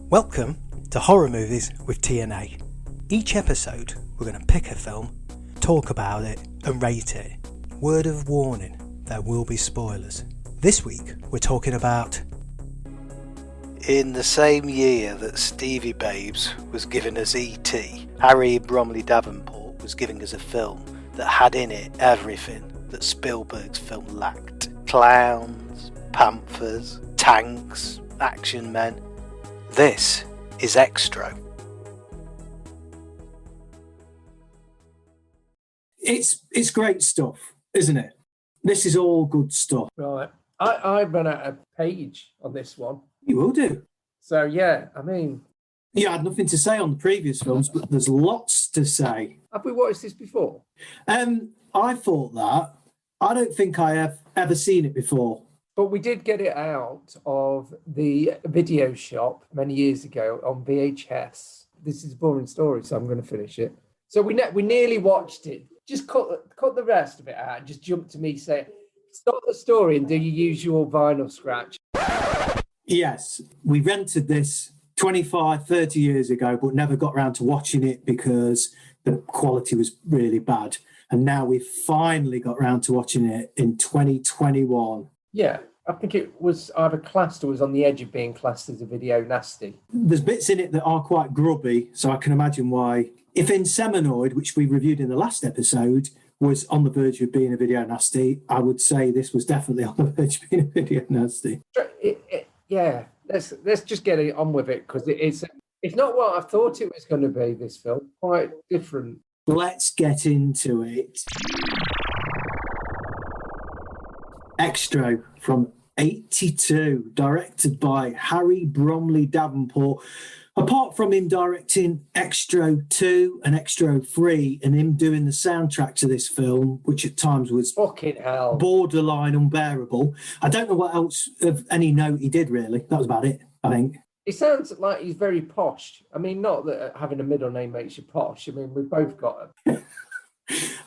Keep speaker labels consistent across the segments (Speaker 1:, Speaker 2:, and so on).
Speaker 1: Welcome to Horror Movies with TNA. Each episode, we're going to pick a film, talk about it, and rate it. Word of warning, there will be spoilers. This week, we're talking about... In the same year that Stevie Babes was giving us E.T., Harry Bromley Davenport was giving us a film that had in it everything that Spielberg's film lacked. Clowns, panthers, tanks, action men. This is XTRO.
Speaker 2: It's great stuff, isn't it? This is all good stuff.
Speaker 3: Right. I run out a page on this one.
Speaker 2: You will do.
Speaker 3: So, yeah, I mean...
Speaker 2: You had nothing to say on the previous films, but there's lots to say.
Speaker 3: Have we watched this before?
Speaker 2: I thought that. I don't think I have ever seen it before.
Speaker 3: But we did get it out of the video shop many years ago on VHS. This is a boring story, so I'm going to finish it. So we nearly watched it. Just cut the rest of it out. Just jump to me saying, stop the story and do your usual vinyl scratch.
Speaker 2: Yes, we rented this 25, 30 years ago, but never got around to watching it because the quality was really bad. And now we've finally got around to watching it in 2021.
Speaker 3: Yeah, I think it was either classed or was on the edge of being classed as a video nasty.
Speaker 2: There's bits in it that are quite grubby, so I can imagine why. If Inseminoid, which we reviewed in the last episode, was on the verge of being a video nasty, I would say this was definitely on the verge of being a video nasty.
Speaker 3: Yeah, let's just get it on with it, because it's not what I thought it was going to be, this film. Quite different.
Speaker 2: Let's get into it. XTRO from 82, directed by Harry Bromley Davenport. Apart from him directing XTRO 2 and XTRO 3 and him doing the soundtrack to this film, which at times was
Speaker 3: fucking hell
Speaker 2: borderline unbearable, I don't know what else of any note he did, really. That was about it, I think.
Speaker 3: It sounds like he's very posh. I mean, not that having a middle name makes you posh. I mean, we've both got him.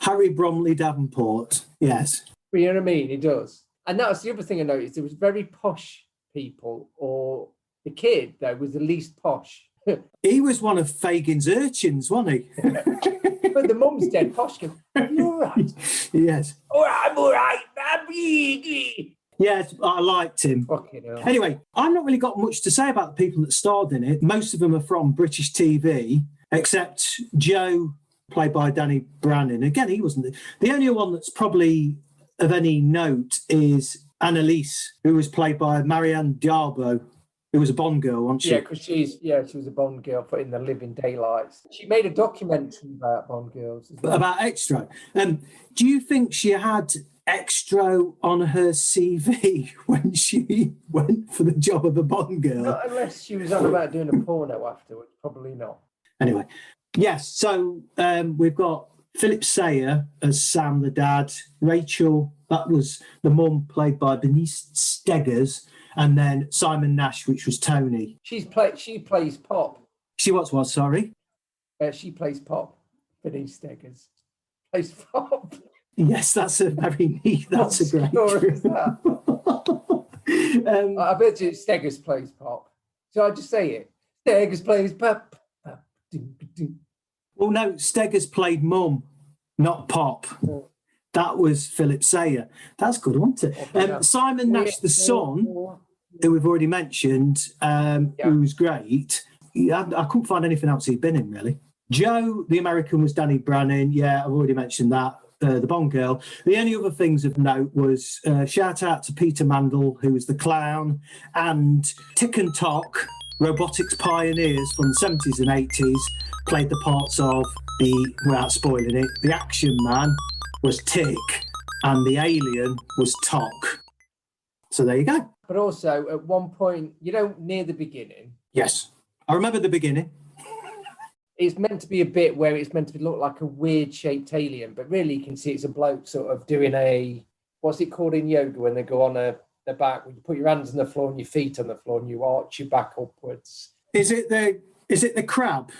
Speaker 2: Harry Bromley Davenport, yes.
Speaker 3: But you know what I mean? He does. And that was the other thing I noticed. There was very posh people, or the kid, though, was the least posh.
Speaker 2: He was one of Fagin's urchins, wasn't he?
Speaker 3: But the mum's dead posh. Are you all right?
Speaker 2: Yes.
Speaker 3: I'm all right, baby.
Speaker 2: Yes, I liked him.
Speaker 3: Fucking hell.
Speaker 2: Anyway, I've not really got much to say about the people that starred in it. Most of them are from British TV, except Joe, played by Danny Brannan. Again, he wasn't. The only one that's probably of any note is Annalise, who was played by Marianne Darbo, who was a Bond girl, wasn't she?
Speaker 3: Yeah, because she was a Bond girl for In the Living Daylights. She made a documentary about Bond girls as well.
Speaker 2: About XTRO. Do you think she had XTRO on her CV when she went for the job of a Bond girl?
Speaker 3: Not unless she was on about doing a porno afterwards. Probably not.
Speaker 2: Anyway, yes, so we've got Philip Sayer as Sam the dad, Rachel, that was the mum, played by Bernice Steggers, and then Simon Nash, which was Tony.
Speaker 3: She plays Pop.
Speaker 2: She what, sorry?
Speaker 3: She plays Pop. Bernice Steggers plays Pop.
Speaker 2: Yes, that's a very neat, that's a great
Speaker 3: story is that? I bet you Steggers plays Pop. So I just say it. Steggers plays Pop.
Speaker 2: Well, no, Steggers played Mum, not Pop. Oh. That was Philip Sayer. That's good, wasn't it? Simon Nash, the son, who we've already mentioned, who was great. I couldn't find anything else he'd been in, really. Joe, the American, was Danny Brannan. Yeah, I've already mentioned that. The Bond girl. The only other things of note was shout out to Peter Mandel, who was the clown, and Tick and Tock, robotics pioneers from the 70s and 80s, played the parts of without spoiling it, the action man was Tick and the alien was Tock. So there you go.
Speaker 3: But also, at one point, near the beginning.
Speaker 2: Yes, I remember the beginning.
Speaker 3: It's meant to be a bit where it's meant to look like a weird-shaped alien, but really you can see it's a bloke sort of doing what's it called in yoga when they go on the back, where you put your hands on the floor and your feet on the floor and you arch your back upwards.
Speaker 2: Is it the crab?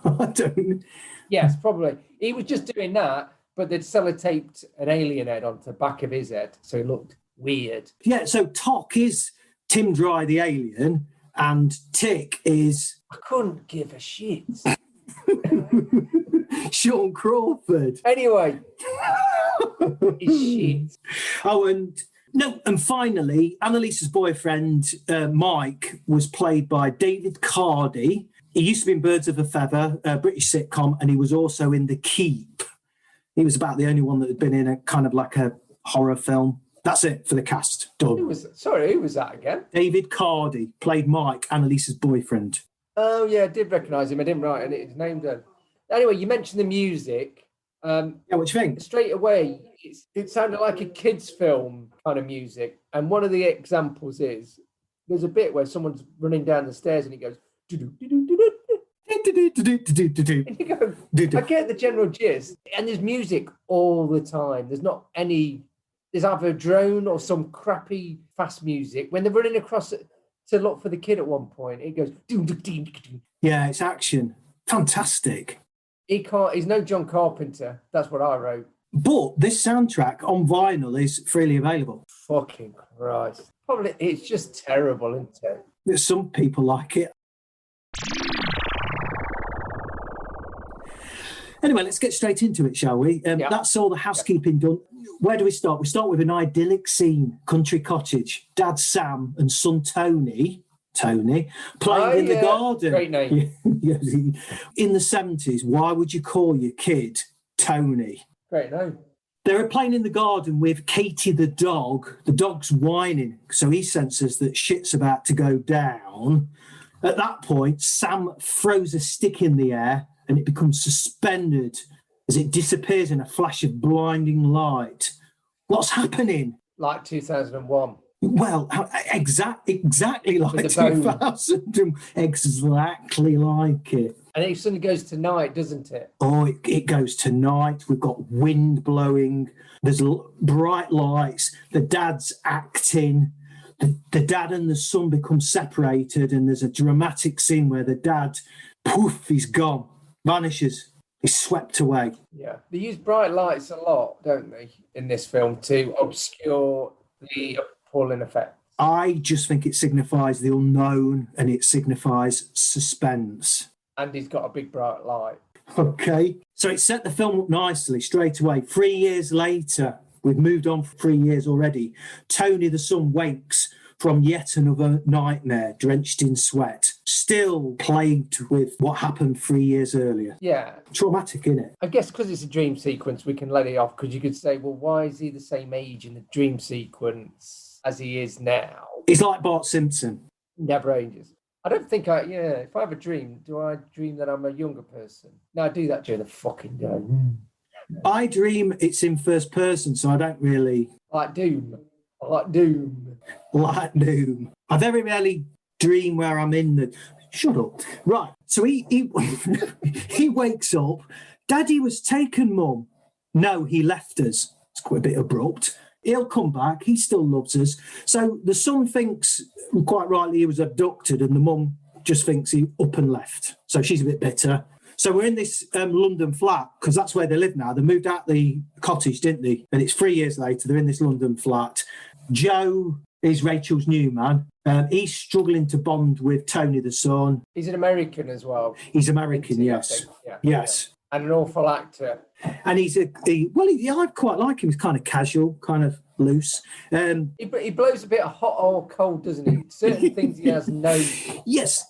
Speaker 2: I don't...
Speaker 3: Yes, probably. He was just doing that, but they'd sellotaped an alien head onto the back of his head, so it looked weird.
Speaker 2: Yeah, so Tock is Tim Dry, the alien, and Tick is
Speaker 3: I couldn't give a shit.
Speaker 2: Sean Crawford.
Speaker 3: Anyway, it's shit.
Speaker 2: Oh, and finally, Annalisa's boyfriend, Mike, was played by David Cardy. He used to be in Birds of a Feather, a British sitcom, and he was also in The Keep. He was about the only one that had been in a kind of like a horror film. That's it for the cast. Done.
Speaker 3: Who was that again?
Speaker 2: David Cardy played Mike, Annalisa's boyfriend.
Speaker 3: Oh, yeah, I did recognise him. I didn't write his name down. Anyway, you mentioned the music.
Speaker 2: Yeah, what do you think?
Speaker 3: Straight away, it sounded like a kid's film kind of music. And one of the examples is there's a bit where someone's running down the stairs and it goes, do-do-do-do-do-do. And you go, I get the general gist. And there's music all the time. There's either a drone or some crappy fast music. When they're running across it to look for the kid at one point, it goes,
Speaker 2: yeah, it's action. Fantastic.
Speaker 3: He's no John Carpenter. That's what I wrote.
Speaker 2: But this soundtrack on vinyl is freely available.
Speaker 3: Fucking Christ. Probably, it's just terrible, isn't it?
Speaker 2: There's some people like it. Anyway, let's get straight into it, shall we? That's all the housekeeping done. Where do we start? We start with an idyllic scene, country cottage. Dad Sam and son Tony playing in the garden.
Speaker 3: Great name.
Speaker 2: In the 70s, why would you call your kid Tony?
Speaker 3: Great name.
Speaker 2: They were playing in the garden with Katie the dog. The dog's whining, so he senses that shit's about to go down. At that point, Sam throws a stick in the air and it becomes suspended as it disappears in a flash of blinding light. What's happening?
Speaker 3: Like 2001.
Speaker 2: Well, exactly like 2000. Exactly like it.
Speaker 3: And it suddenly goes to night, doesn't it?
Speaker 2: Oh, it goes to night. We've got wind blowing. There's bright lights. The dad's acting. The dad and the son become separated, and there's a dramatic scene where the dad, poof, he's gone, vanishes. He's swept away.
Speaker 3: Yeah. They use bright lights a lot, don't they, in this film to obscure the appalling effect.
Speaker 2: I just think it signifies the unknown and it signifies suspense.
Speaker 3: And he's got a big bright light.
Speaker 2: Okay. So it set the film up nicely straight away. 3 years later, we've moved on for 3 years already. Tony the son wakes from yet another nightmare, drenched in sweat, still plagued with what happened 3 years earlier.
Speaker 3: Yeah.
Speaker 2: Traumatic, innit?
Speaker 3: I guess because it's a dream sequence, we can let it off, because you could say, well, why is he the same age in the dream sequence as he is now?
Speaker 2: He's like Bart Simpson.
Speaker 3: Never ages. I don't think if I have a dream, do I dream that I'm a younger person? No, I do that during the fucking day.
Speaker 2: I dream it's in first person, so I don't really...
Speaker 3: Like Doom. Like Doom.
Speaker 2: I very rarely dream where I'm in the... Shut up. Right, so he he wakes up. Daddy was taken, Mum. No, he left us. It's quite a bit abrupt. He'll come back. He still loves us. So the son thinks, quite rightly, he was abducted, and the mum just thinks he up and left. So she's a bit bitter. So we're in this London flat, because that's where they live now. They moved out the cottage, didn't they? And it's 3 years later. They're in this London flat. Joe is Rachel's new man. He's struggling to bond with Tony the son.
Speaker 3: He's an American as well.
Speaker 2: He's American, yes.
Speaker 3: Yeah.
Speaker 2: Yes.
Speaker 3: Yeah. And an awful actor.
Speaker 2: And I quite like him. He's kind of casual, kind of loose.
Speaker 3: He blows a bit of hot or cold, doesn't he? Certain things he has no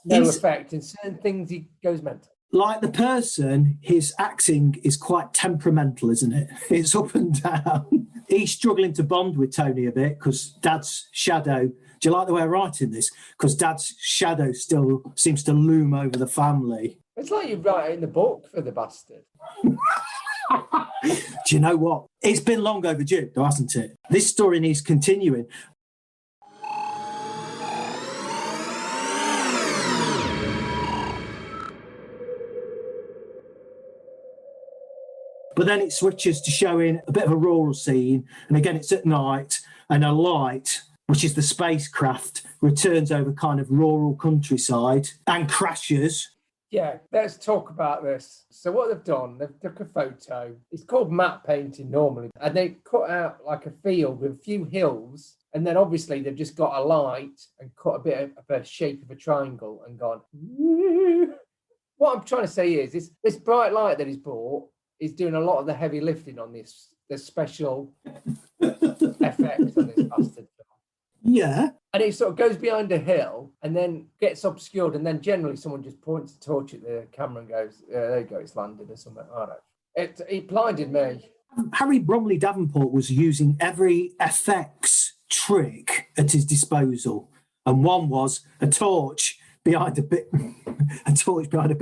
Speaker 3: effect, and certain things he goes mental.
Speaker 2: Like the person, his acting is quite temperamental, isn't it? It's up and down. He's struggling to bond with Tony a bit because Dad's shadow. Do you like the way I'm writing this? Because Dad's shadow still seems to loom over the family.
Speaker 3: It's like you write it in the book for the bastard.
Speaker 2: Do you know what? It's been long overdue, though, hasn't it? This story needs continuing. But then it switches to showing a bit of a rural scene. And again, it's at night, and a light, which is the spacecraft, returns over kind of rural countryside and crashes.
Speaker 3: Yeah, let's talk about this. So what they've done, they've took a photo. It's called matte painting normally. And they cut out like a field with a few hills And then obviously they've just got a light and cut a bit of a shape of a triangle and gone. Woo. What I'm trying to say is this bright light that he's bought is doing a lot of the heavy lifting on this special effects on this bastard film.
Speaker 2: Yeah.
Speaker 3: And it sort of goes behind a hill and then gets obscured, and then generally someone just points a torch at the camera and goes, there you go, it's landed or something. I don't know. It blinded me.
Speaker 2: Harry Bromley Davenport was using every FX trick at his disposal, and one was a torch behind a bit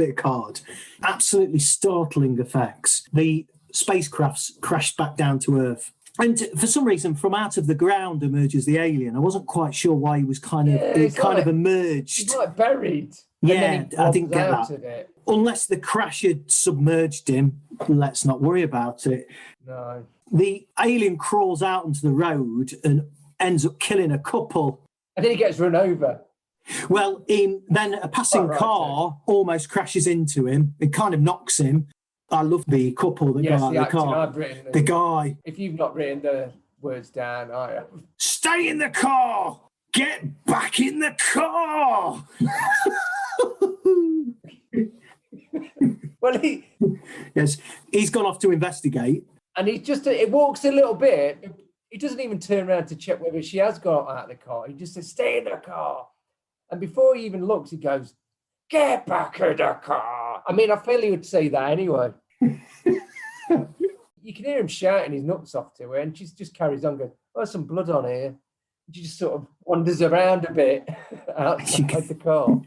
Speaker 2: of card. Absolutely startling effects. The spacecrafts crashed back down to Earth. And for some reason, from out of the ground emerges the alien. I wasn't quite sure why he was kind of emerged.
Speaker 3: He's like buried.
Speaker 2: Yeah, I didn't get that. Unless the crash had submerged him, let's not worry about it.
Speaker 3: No.
Speaker 2: The alien crawls out onto the road and ends up killing a couple.
Speaker 3: And then he gets run over.
Speaker 2: Well, then a passing car almost crashes into him. It kind of knocks him. I love the couple that got out of the car. The guy.
Speaker 3: If you've not written the words down, I have.
Speaker 2: Stay in the car! Get back in the car!
Speaker 3: Well,
Speaker 2: yes, he's gone off to investigate.
Speaker 3: And it walks a little bit. He doesn't even turn around to check whether she has got out of the car. He just says, stay in the car. And before he even looks, he goes, get back in the car. I mean, I feel he would say that anyway. You can hear him shouting his nuts off to her, and she just carries on going, oh, there's some blood on here. She just sort of wanders around a bit outside the car.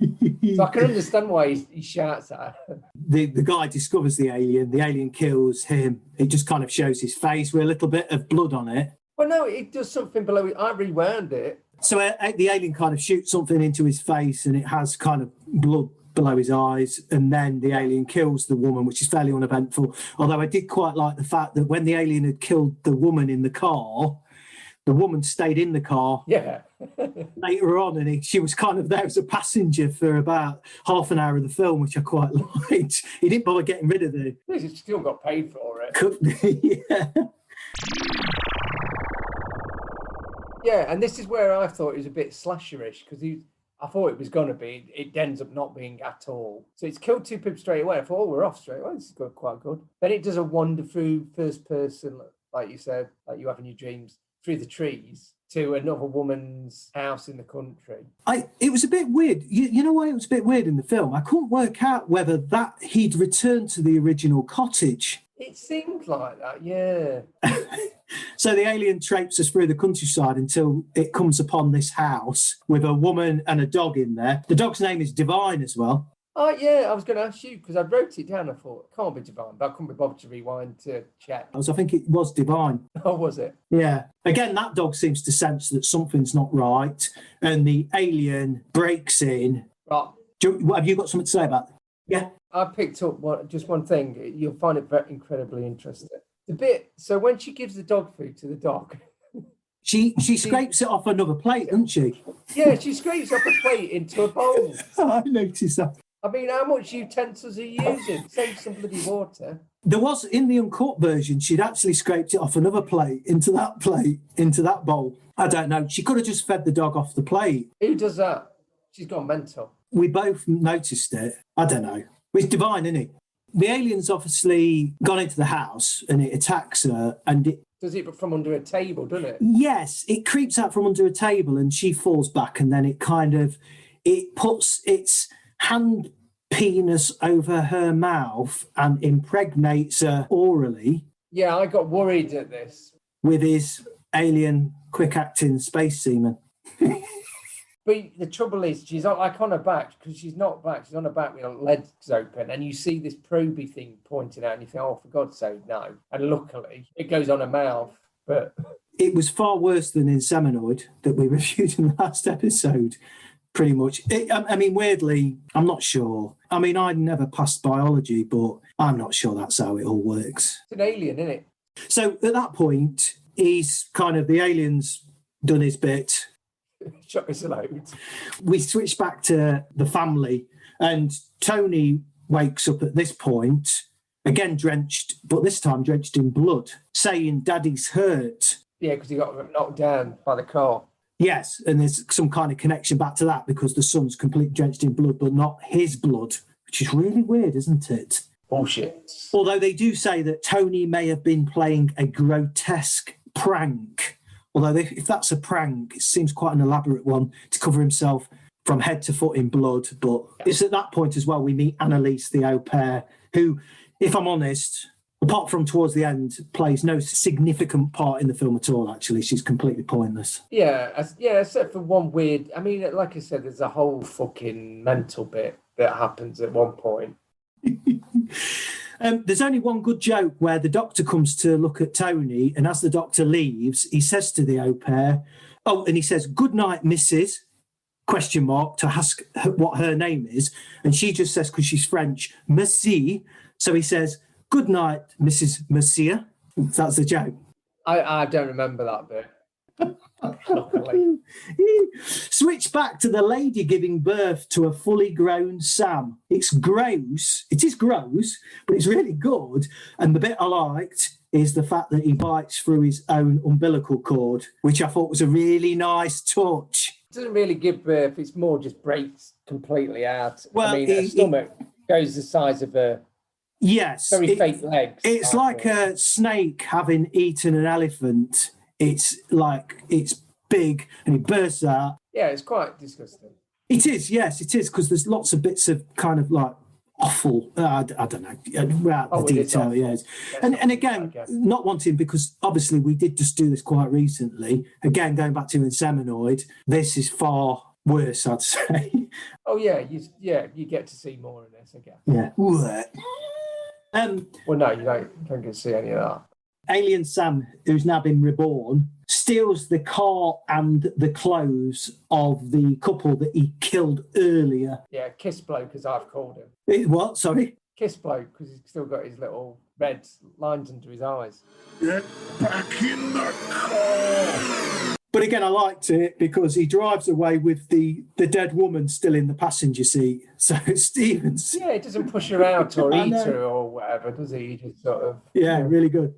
Speaker 3: So I can understand why he shouts at her.
Speaker 2: The guy discovers the alien kills him. It just kind of shows his face with a little bit of blood on it.
Speaker 3: Well, no, it does something below it. I rewound it.
Speaker 2: So the alien kind of shoots something into his face, and it has kind of blood below his eyes, and then the alien kills the woman, which is fairly uneventful. Although I did quite like the fact that when the alien had killed the woman in the car, the woman stayed in the car.
Speaker 3: Yeah.
Speaker 2: Later on, and she was kind of there as a passenger for about half an hour of the film, which I quite liked. He didn't bother getting rid of her.
Speaker 3: He still got paid for it.
Speaker 2: Could be, yeah.
Speaker 3: Yeah, and this is where I thought it was a bit slasherish, because I thought it was going to be. It ends up not being at all. So it's killed two people straight away. I thought, we're off straight away. This is quite good. Then it does a wander through first person, like you said, like you have in your dreams, through the trees to another woman's house in the country. It was
Speaker 2: a bit weird. You know why it was a bit weird in the film? I couldn't work out whether that he'd returned to the original cottage.
Speaker 3: It seemed like that, yeah.
Speaker 2: So the alien traipses through the countryside until it comes upon this house with a woman and a dog in there. The dog's name is Divine as well.
Speaker 3: Oh, yeah, I was going to ask you, because I wrote it down. I thought, it can't be Divine, but I couldn't be bothered to rewind to check.
Speaker 2: I think it was Divine.
Speaker 3: Oh, was it?
Speaker 2: Yeah. Again, that dog seems to sense that something's not right, and the alien breaks in.
Speaker 3: Right.
Speaker 2: Have you got something to say about that? Yeah.
Speaker 3: I picked up just one thing. You'll find it very incredibly interesting. The bit, so when she gives the dog food to the dog...
Speaker 2: She scrapes it off another plate, doesn't she?
Speaker 3: Yeah, she scrapes off a plate into a bowl.
Speaker 2: I noticed that.
Speaker 3: I mean, how much utensils are you using? Save some bloody water.
Speaker 2: There was, in the uncut version, she'd actually scraped it off another plate, into that bowl. I don't know. She could have just fed the dog off the plate.
Speaker 3: Who does that? She's gone mental.
Speaker 2: We both noticed it. I don't know. It's Divine, isn't it? The alien's obviously gone into the house and it attacks her, and it...
Speaker 3: Does it from under a table, doesn't it?
Speaker 2: Yes, it creeps out from under a table and she falls back, and then it puts its hand penis over her mouth and impregnates her orally.
Speaker 3: Yeah, I got worried at this.
Speaker 2: With his alien quick-acting space semen.
Speaker 3: But the trouble is, she's like on her back, because she's not back. She's on her back with her legs open, and you see this proby thing pointing out, and you think, oh, for God's sake, no. And luckily, it goes on her mouth. But
Speaker 2: it was far worse than Inseminoid that we reviewed in the last episode, pretty much. I mean, weirdly, I'm not sure. I mean, I never passed biology, but I'm not sure that's how it all works.
Speaker 3: It's an alien, isn't it?
Speaker 2: So at that point, the alien's done his bit.
Speaker 3: Shot us a load.
Speaker 2: We switch back to the family, and Tony wakes up at this point, again drenched, but this time drenched in blood, saying Daddy's hurt.
Speaker 3: Yeah, because he got knocked down by the car.
Speaker 2: Yes, and there's some kind of connection back to that because the son's completely drenched in blood, but not his blood, which is really weird, isn't it?
Speaker 3: Bullshit.
Speaker 2: Although they do say that Tony may have been playing a grotesque prank. Although if that's a prank, it seems quite an elaborate one to cover himself from head to foot in blood. But it's at that point as well we meet Annalise, the au pair, who, if I'm honest, apart from towards the end, plays no significant part in the film at all, actually. She's completely pointless.
Speaker 3: Yeah, except for one weird... I mean, like I said, there's a whole fucking mental bit that happens at one point.
Speaker 2: There's only one good joke where the doctor comes to look at Tony, and as the doctor leaves, he says to the au pair, and he says, "Good night, Mrs." question mark to ask what her name is, and she just says, because she's French, "Merci." So he says, "Good night, Mrs. Monsieur." That's the joke.
Speaker 3: I don't remember that bit.
Speaker 2: Switch back to the lady giving birth to a fully grown Sam. It's gross. It is gross, but it's really good. And the bit I liked is the fact that he bites through his own umbilical cord, which I thought was a really nice touch.
Speaker 3: It doesn't really give birth. It's more just breaks completely out.
Speaker 2: Well,
Speaker 3: I mean, a stomach goes the size of a very fake legs.
Speaker 2: It's like a snake having eaten an elephant. It's like, it's big and it bursts out.
Speaker 3: Yeah, it's quite disgusting.
Speaker 2: It is, yes, it is, because there's lots of bits of kind of like offal. I don't know, the detail, yes. And again, not wanting, because obviously we did just do this quite recently. Again, going back to Inseminoid, this is far worse, I'd say.
Speaker 3: Oh, yeah, you get to see more of this, I guess.
Speaker 2: Yeah.
Speaker 3: Well, no, you don't get to see any of that.
Speaker 2: Alien Sam, who's now been reborn, steals the car and the clothes of the couple that he killed earlier.
Speaker 3: Yeah, kiss bloke, as I've called him.
Speaker 2: What? Sorry?
Speaker 3: Kiss bloke, because he's still got his little red lines under his eyes.
Speaker 4: Get back in the car!
Speaker 2: But again, I liked it because he drives away with the dead woman still in the passenger seat. So Stevens...
Speaker 3: Yeah, he doesn't push her out or eat her or whatever, does he? He just sort of...
Speaker 2: Yeah, really good.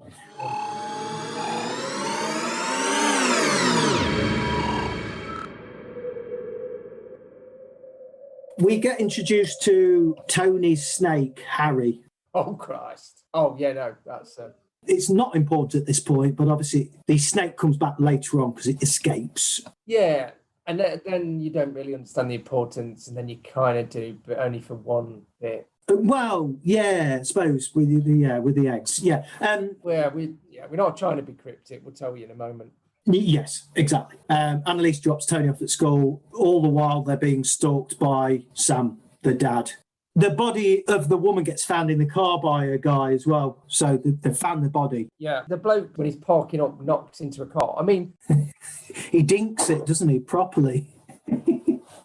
Speaker 2: We get introduced to Tony's snake, Harry.
Speaker 3: Oh, Christ. Oh, yeah, no, that's...
Speaker 2: It's not important at this point, but obviously the snake comes back later on because it escapes.
Speaker 3: Yeah, and then you don't really understand the importance, and then you kind of do, but only for one bit.
Speaker 2: Well, yeah, I suppose with the eggs, yeah.
Speaker 3: We're not trying to be cryptic. We'll tell you in a moment.
Speaker 2: Yes, exactly. Annalise drops Tony off at school. All the while they're being stalked by Sam, the dad. The body of the woman gets found in the car by a guy as well. So they found the body.
Speaker 3: Yeah, the bloke, when he's parking up, knocks into a car. I mean...
Speaker 2: he dinks it, doesn't he, properly?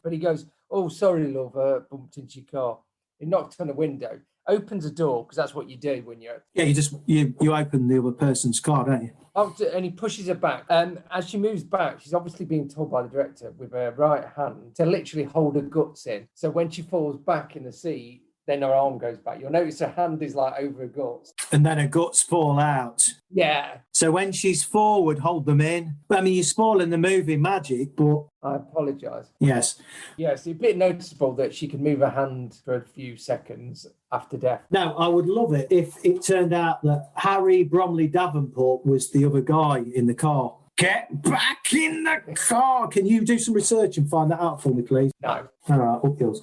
Speaker 3: But he goes, "Oh, sorry, love, bumped into your car." He knocked on a window, opens a door, because that's what you do when you're...
Speaker 2: Yeah, you open the other person's car, don't you?
Speaker 3: And he pushes her back. As she moves back, she's obviously being told by the director with her right hand to literally hold her guts in. So when she falls back in the seat, then her arm goes back. You'll notice her hand is like over her guts.
Speaker 2: And then her guts fall out.
Speaker 3: Yeah.
Speaker 2: So when she's forward, hold them in. I mean, you're spoiling the movie magic, but...
Speaker 3: I apologise.
Speaker 2: Yes.
Speaker 3: Yeah, it's a bit noticeable that she can move her hand for a few seconds after death.
Speaker 2: Now, I would love it if it turned out that Harry Bromley Davenport was the other guy in the car. Get back in the car! Can you do some research and find that out for me, please?
Speaker 3: No.
Speaker 2: All right, up yours.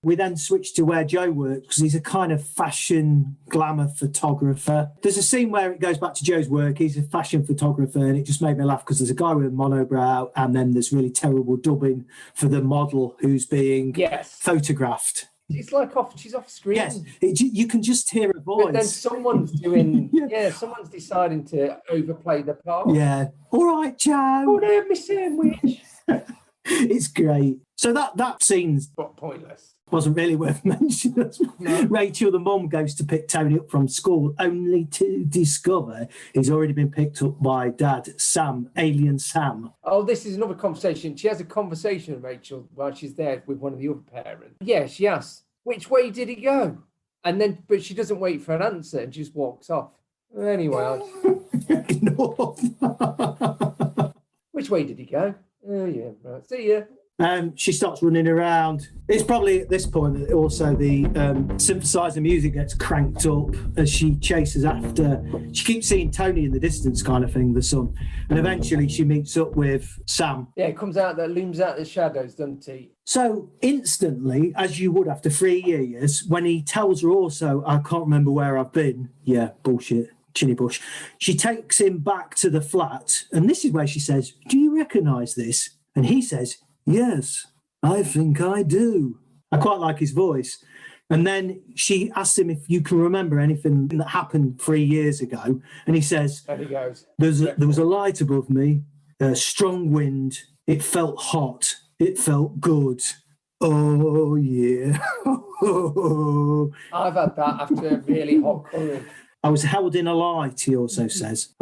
Speaker 2: We then switch to where Joe works because he's a kind of fashion glamour photographer. There's a scene where it goes back to Joe's work. He's a fashion photographer, and it just made me laugh because there's a guy with a monobrow, and then there's really terrible dubbing for the model who's being photographed.
Speaker 3: It's like she's off screen.
Speaker 2: Yes, you can just hear her voice.
Speaker 3: But then someone's doing, someone's deciding to overplay the part.
Speaker 2: Yeah. All right, Joe.
Speaker 3: Oh, no, my sandwich.
Speaker 2: It's great. So that scene's
Speaker 3: pointless.
Speaker 2: Wasn't really worth mentioning. No. Rachel, the mum, goes to pick Tony up from school only to discover he's already been picked up by Dad, Sam, Alien Sam.
Speaker 3: Oh, this is another conversation. She has a conversation with Rachel while she's there with one of the other parents. Yeah, she asks, which way did he go? But she doesn't wait for an answer and just walks off. Anyway, which way did he go? Oh, yeah, right. See ya.
Speaker 2: She starts running around. It's probably at this point that also the synthesizer music gets cranked up as she chases after. She keeps seeing Tony in the distance, kind of thing, the son. And eventually she meets up with Sam.
Speaker 3: Yeah, it comes out that looms out the shadows, doesn't he?
Speaker 2: So instantly, as you would after 3 years, when he tells her also, I can't remember where I've been. Yeah, bullshit. Chinny bush. She takes him back to the flat. And this is where she says, do you recognise this? And he says, yes, I think I do. I quite like his voice. And then she asks him if you can remember anything that happened 3 years ago. And he says,
Speaker 3: And he goes,
Speaker 2: there was a light above me, a strong wind. It felt hot. It felt good. Oh, yeah.
Speaker 3: I've had that after a really hot curry.
Speaker 2: I was held in a light, he also says.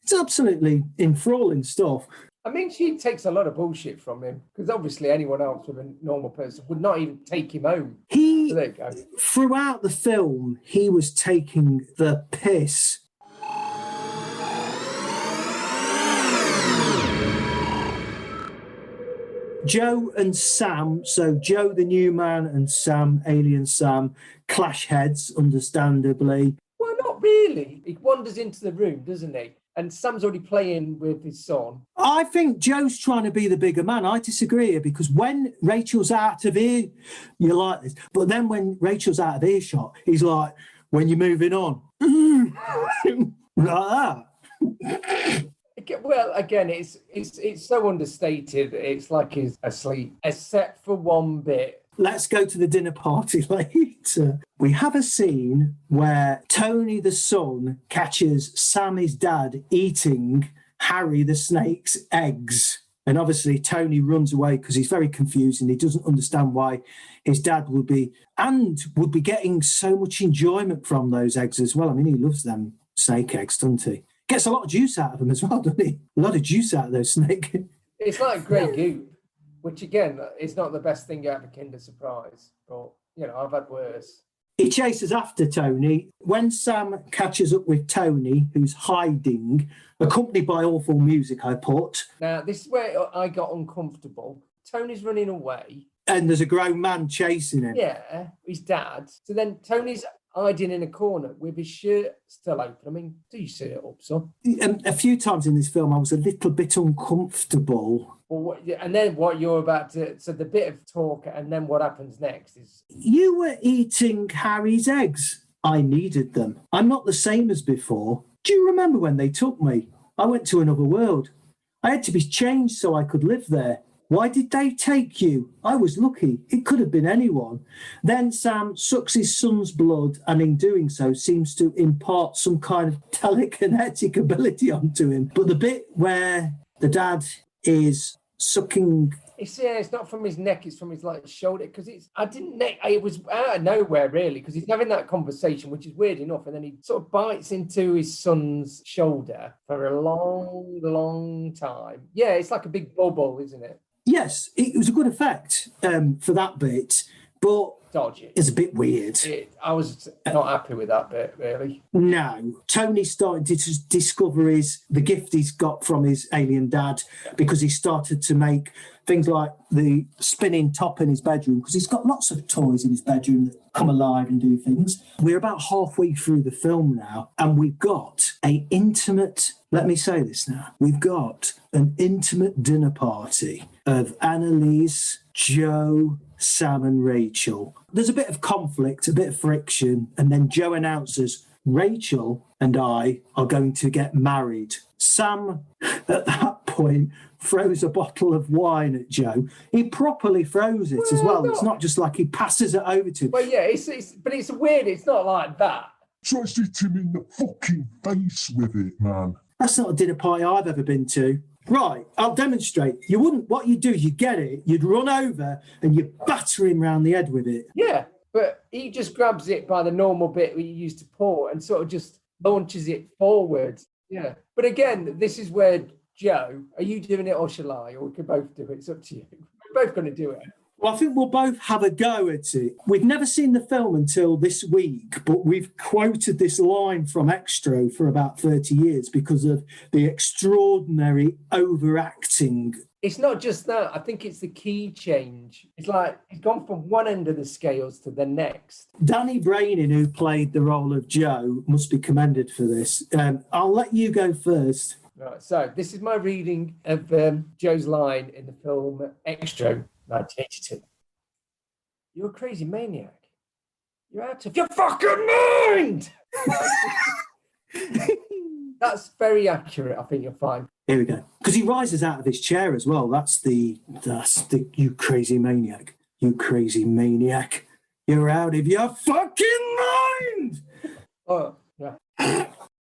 Speaker 2: It's absolutely enthralling stuff.
Speaker 3: I mean, she takes a lot of bullshit from him because obviously anyone else with a normal person would not even take him home. So there you go.
Speaker 2: Throughout the film, he was taking the piss. Joe and Sam, so Joe the new man and Sam, alien Sam, clash heads, understandably.
Speaker 3: Well, not really. He wanders into the room, doesn't he? And Sam's already playing with his son.
Speaker 2: I think Joe's trying to be the bigger man. I disagree here because when Rachel's out of ear, you like this. But then when Rachel's out of earshot, he's like, when you're moving on. Like that.
Speaker 3: Well, again, it's so understated. It's like he's asleep, except for one bit.
Speaker 2: Let's go to the dinner party later. We have a scene where Tony the son catches Sammy's dad eating Harry the snake's eggs. And obviously Tony runs away because he's very confused and he doesn't understand why his dad would be getting so much enjoyment from those eggs as well. I mean, he loves them snake eggs, doesn't he? Gets a lot of juice out of them as well, doesn't he? A lot of juice out of those snake.
Speaker 3: It's like Grey Goop. Which, again, is not the best thing out of a Kinder Surprise. But, I've had worse.
Speaker 2: He chases after Tony. When Sam catches up with Tony, who's hiding, accompanied by awful music, I put.
Speaker 3: Now, this is where I got uncomfortable. Tony's running away.
Speaker 2: And there's a grown man chasing him.
Speaker 3: Yeah, his dad. So then Tony's hiding in a corner with his shirt still open. I mean, do you see it up, son?
Speaker 2: A few times in this film, I was a little bit uncomfortable.
Speaker 3: Well, and then what you're about to... So the bit of talk and then what happens next is...
Speaker 2: You were eating Harry's eggs. I needed them. I'm not the same as before. Do you remember when they took me? I went to another world. I had to be changed so I could live there. Why did they take you? I was lucky. It could have been anyone. Then Sam sucks his son's blood and in doing so seems to impart some kind of telekinetic ability onto him. But the bit where the dad is sucking...
Speaker 3: It's not from his neck, it's from his shoulder. Because it was out of nowhere, really, because he's having that conversation, which is weird enough. And then he sort of bites into his son's shoulder for a long, long time. Yeah, it's like a big bubble, isn't it?
Speaker 2: Yes, it was a good effect for that bit, but
Speaker 3: dodgy.
Speaker 2: It's a bit weird.
Speaker 3: I was not happy with that bit, really.
Speaker 2: No. Tony's starting to discover the gift he's got from his alien dad because he started to make things like the spinning top in his bedroom because he's got lots of toys in his bedroom that come alive and do things. We're about halfway through the film now and we've got an intimate, let me say this now, we've got an intimate dinner party of Annalise, Joe, Sam and Rachel. There's a bit of conflict, a bit of friction, and then Joe announces, Rachel and I are going to get married. Sam, at that point, throws a bottle of wine at Joe. He properly throws it as well. It's not just like he passes it over to him.
Speaker 3: Well, yeah, but it's weird. It's not like that.
Speaker 4: Tries to hit him in the fucking face with it, man.
Speaker 2: That's not a dinner party I've ever been to. Right, I'll demonstrate. What you'd do, you get it, you'd run over and you batter him round the head with it.
Speaker 3: Yeah, but he just grabs it by the normal bit we used to pour and sort of just launches it forward. Yeah. But again, this is where, Joe, are you doing it or shall I? Or we can both do it. It's up to you. We're both going to do it.
Speaker 2: Well, I think we'll both have a go at it. We've never seen the film until this week, but we've quoted this line from XTRO for about 30 years because of the extraordinary overacting
Speaker 3: It's not just that. I think it's the key change. It's like he's gone from one end of the scales to the next.
Speaker 2: Danny Braining, who played the role of Joe, must be commended for this. I'll let you go first.
Speaker 3: Right, so this is my reading of Joe's line in the film XTRO, 1982. You're a crazy maniac. You're out of your fucking mind! That's very accurate. I think you'll find.
Speaker 2: Here we go. Because he rises out of his chair as well. That's the you crazy maniac. You crazy maniac. You're out of your fucking mind!
Speaker 3: Oh, yeah.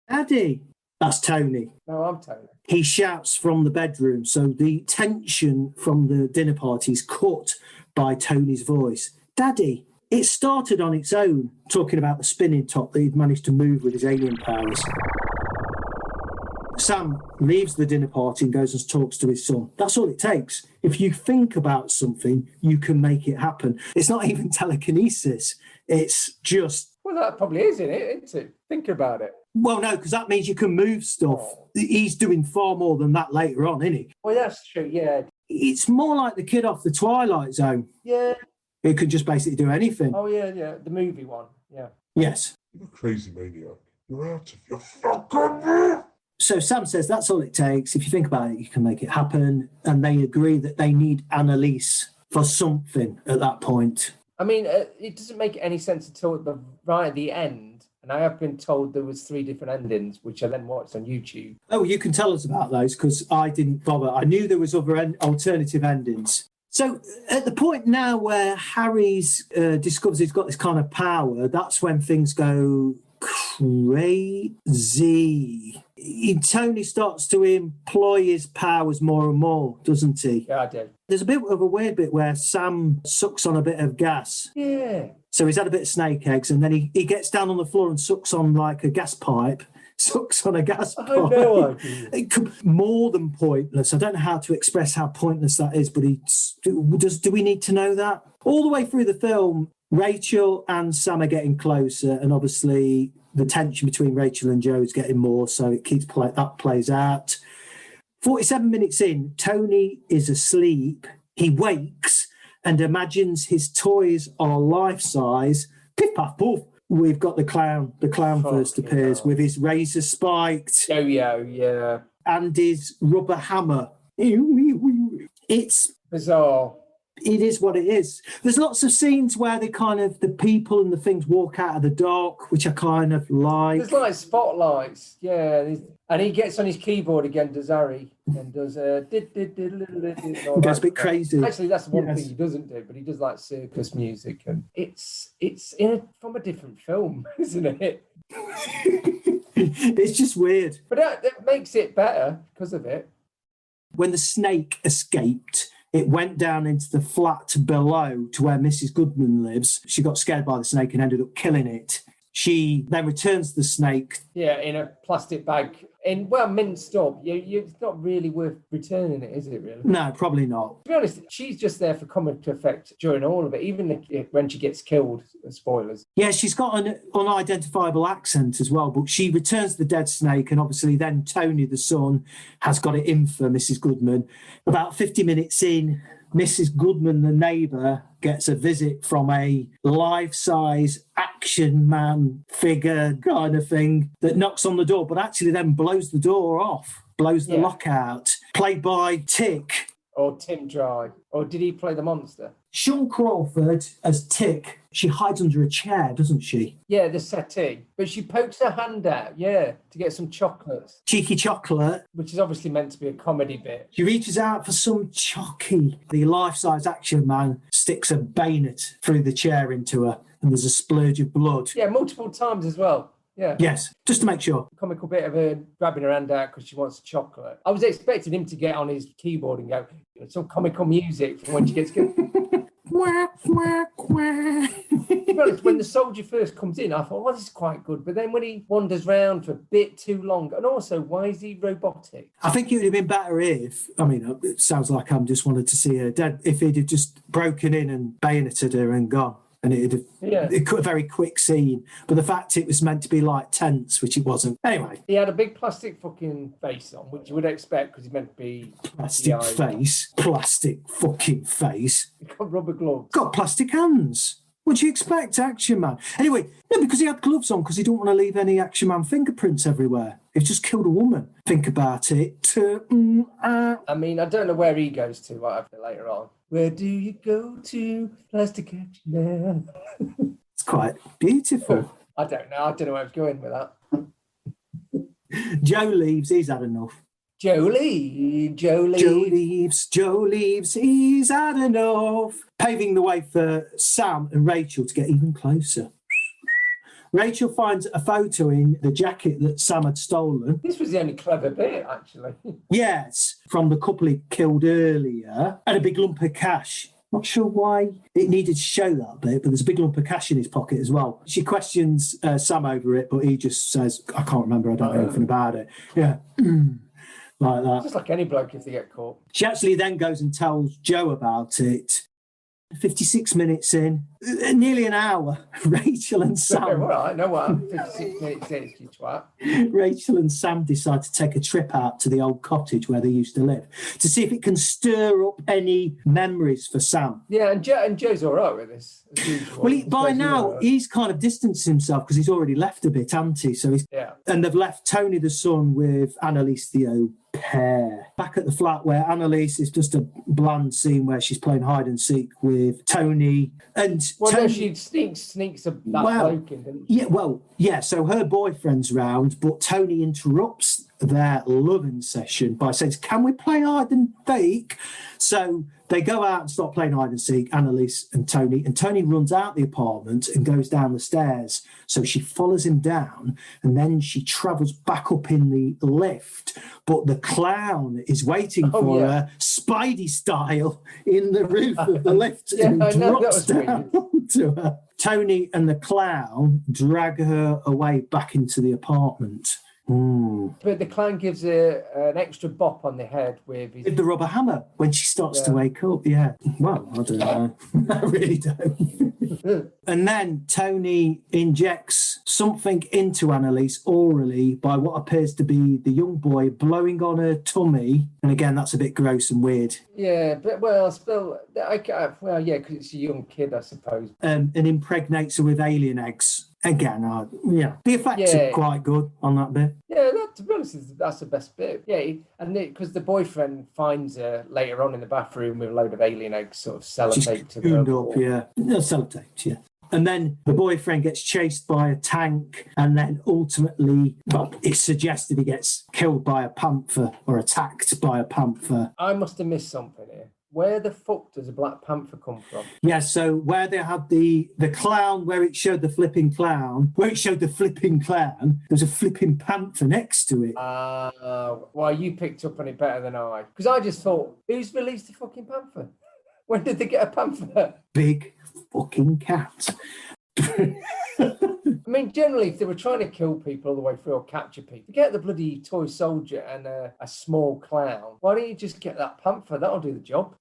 Speaker 2: Daddy. That's Tony.
Speaker 3: No, I'm Tony.
Speaker 2: He shouts from the bedroom. So the tension from the dinner party is cut by Tony's voice. Daddy. It started on its own, talking about the spinning top that he'd managed to move with his alien powers. Sam leaves the dinner party and goes and talks to his son. That's all it takes. If you think about something, you can make it happen. It's not even telekinesis. It's just...
Speaker 3: Well, that probably is, isn't it? Think about it.
Speaker 2: Well, no, because that means you can move stuff. Oh. He's doing far more than that later on, isn't he?
Speaker 3: Well, that's true, yeah.
Speaker 2: It's more like the kid off the Twilight Zone.
Speaker 3: Yeah.
Speaker 2: Who could just basically do anything.
Speaker 3: Oh, yeah, the movie one, yeah.
Speaker 2: Yes.
Speaker 4: You're a crazy maniac. You're out of your fucking mind.
Speaker 2: So Sam says that's all it takes. If you think about it, you can make it happen. And they agree that they need Annalise for something at that point.
Speaker 3: I mean, it doesn't make any sense at all right at the end. And I have been told there was 3 different endings, which I then watched on YouTube.
Speaker 2: Oh, you can tell us about those because I didn't bother. I knew there was other alternative endings. So at the point now where Harry's discovers he's got this kind of power, that's when things go crazy. Tony starts to employ his powers more and more, doesn't he?
Speaker 3: Yeah, I do.
Speaker 2: There's a bit of a weird bit where Sam sucks on a bit of gas.
Speaker 3: Yeah.
Speaker 2: So he's had a bit of snake eggs and then he gets down on the floor and sucks on like a gas pipe. Sucks on a gas pipe.
Speaker 3: I know idea.
Speaker 2: It could more than pointless. I don't know how to express how pointless that is, but do we need to know that? All the way through the film, Rachel and Sam are getting closer, and obviously the tension between Rachel and Joe is getting more, so it keeps that plays out. 47 minutes in, Tony is asleep. He wakes and imagines his toys are life-size. Piff, puff, poof. We've got the clown. The clown first appears with his razor spiked.
Speaker 3: Yo-yo, yeah.
Speaker 2: And his rubber hammer. It's
Speaker 3: bizarre.
Speaker 2: It is what it is. There's lots of scenes where the people and the things walk out of the dark, which I kind of like.
Speaker 3: There's like spotlights, yeah. And he gets on his keyboard again, does Harry, and does
Speaker 2: goes a bit crazy.
Speaker 3: Actually, that's the one thing he doesn't do, but he does like circus music, and it's from a different film, isn't it?
Speaker 2: It's just weird.
Speaker 3: But that makes it better because of it.
Speaker 2: When the snake escaped, it went down into the flat below to where Mrs. Goodman lives. She got scared by the snake and ended up killing it. She then returns the snake.
Speaker 3: Yeah, in a plastic bag. Minced up. It's not really worth returning it, is it, really?
Speaker 2: No, probably not.
Speaker 3: To be honest, she's just there for comic effect during all of it, even when she gets killed. Spoilers.
Speaker 2: Yeah, she's got an unidentifiable accent as well, but she returns the dead snake, and obviously then Tony, the son, has got it in for Mrs. Goodman. About 50 minutes in, Mrs. Goodman, the neighbour, gets a visit from a life-size action man figure kind of thing that knocks on the door, but actually then blows the door off, blows the lock out, played by Tick.
Speaker 3: Or Tim Dry. Or did he play the monster?
Speaker 2: Sean Crawford as Tick. She hides under a chair, doesn't she?
Speaker 3: Yeah, the settee. But she pokes her hand out, to get some chocolates.
Speaker 2: Cheeky chocolate.
Speaker 3: Which is obviously meant to be a comedy bit.
Speaker 2: She reaches out for some chocky. The life-size action man sticks a bayonet through the chair into her, and there's a splurge of blood.
Speaker 3: Yeah, multiple times as well. Yeah.
Speaker 2: Yes, just to make sure.
Speaker 3: Comical bit of her grabbing her hand out because she wants chocolate. I was expecting him to get on his keyboard and go, some comical music for when she gets good.
Speaker 2: Quack, quack, quack.
Speaker 3: To be honest, when the soldier first comes in, I thought, this is quite good. But then when he wanders round for a bit too long, and also, why is he robotic?
Speaker 2: I think it would have been better if, it sounds like I'm just wanted to see her dead, if he'd have just broken in and bayoneted her and gone. and it cut a very quick scene. But the fact it was meant to be like tense, which it wasn't. Anyway,
Speaker 3: he had a big plastic fucking face on, which you would expect because he's meant to be
Speaker 2: plastic fucking face.
Speaker 3: He got rubber gloves.
Speaker 2: Got plastic hands. What do you expect, Action Man? Anyway, no, because he had gloves on because he didn't want to leave any Action Man fingerprints everywhere. He's just killed a woman. Think about it.
Speaker 3: I mean, I don't know where he goes to later on. Where do you go to, Plastic Action Man?
Speaker 2: It's quite beautiful.
Speaker 3: I don't know. I don't know where I was going with that.
Speaker 2: Joe leaves. He's had enough.
Speaker 3: Joe leaves,
Speaker 2: he's had enough. Paving the way for Sam and Rachel to get even closer. Rachel finds a photo in the jacket that Sam had stolen.
Speaker 3: This was the only clever bit, actually.
Speaker 2: Yes, from the couple he killed earlier, and a big lump of cash. Not sure why it needed to show that bit, but there's a big lump of cash in his pocket as well. She questions Sam over it, but he just says, I can't remember, I don't know anything about it. Yeah. Like that.
Speaker 3: Just like any bloke if they get caught.
Speaker 2: She actually then goes and tells Joe about it. 56 minutes in, nearly an hour, Rachel and Sam.
Speaker 3: All right, no what? 56 minutes in, you twat.
Speaker 2: Rachel and Sam decide to take a trip out to the old cottage where they used to live to see if it can stir up any memories for Sam.
Speaker 3: Yeah, and Joe's all right with this.
Speaker 2: Well, by now, he's kind of distanced himself because he's already left a bit, hasn't he? So and they've left Tony the son with Annalise the au pair. Back at the flat where Annalise is just a bland scene where she's playing hide and seek with Tony. And Tony,
Speaker 3: she sneaks that bloke in, didn't she?
Speaker 2: Yeah, so her boyfriend's round, but Tony interrupts their loving session by saying, can we play hide and seek? So they go out and start playing hide and seek, Annalise and Tony runs out the apartment and goes down the stairs. So she follows him down, and then she travels back up in the lift, but the clown is waiting for her, Spidey style, in the roof of the lift and drops down onto her. Tony and the clown drag her away back into the apartment.
Speaker 3: But the clown gives her an extra bop on the head with
Speaker 2: the rubber hammer when she starts to wake up. Yeah. Well, I don't know. I really don't. And then Tony injects something into Annalise orally by what appears to be the young boy blowing on her tummy. And again, that's a bit gross and weird.
Speaker 3: Yeah, but because it's a young kid, I suppose.
Speaker 2: And impregnates her with alien eggs. Again, the effects are quite good on that bit.
Speaker 3: Yeah, to be honest, that's the best bit. Yeah, and because the boyfriend finds her later on in the bathroom with a load of alien eggs sort of sellotaped to her.
Speaker 2: Sellotaped, yeah. And then the boyfriend gets chased by a tank, and then ultimately, it's suggested he gets killed by a panther or attacked by a panther.
Speaker 3: I must have missed something here. Where the fuck does a Black Panther come from?
Speaker 2: Yeah, so where they had the clown, where it showed the flipping clown, there's a flipping panther next to it.
Speaker 3: Well, you picked up on it better than I. Because I just thought, who's released the fucking panther? When did they get a panther?
Speaker 2: Big fucking cat.
Speaker 3: I mean, generally, if they were trying to kill people all the way through or capture people, get the bloody toy soldier and a small clown. Why don't you just get that panther? That'll do the job.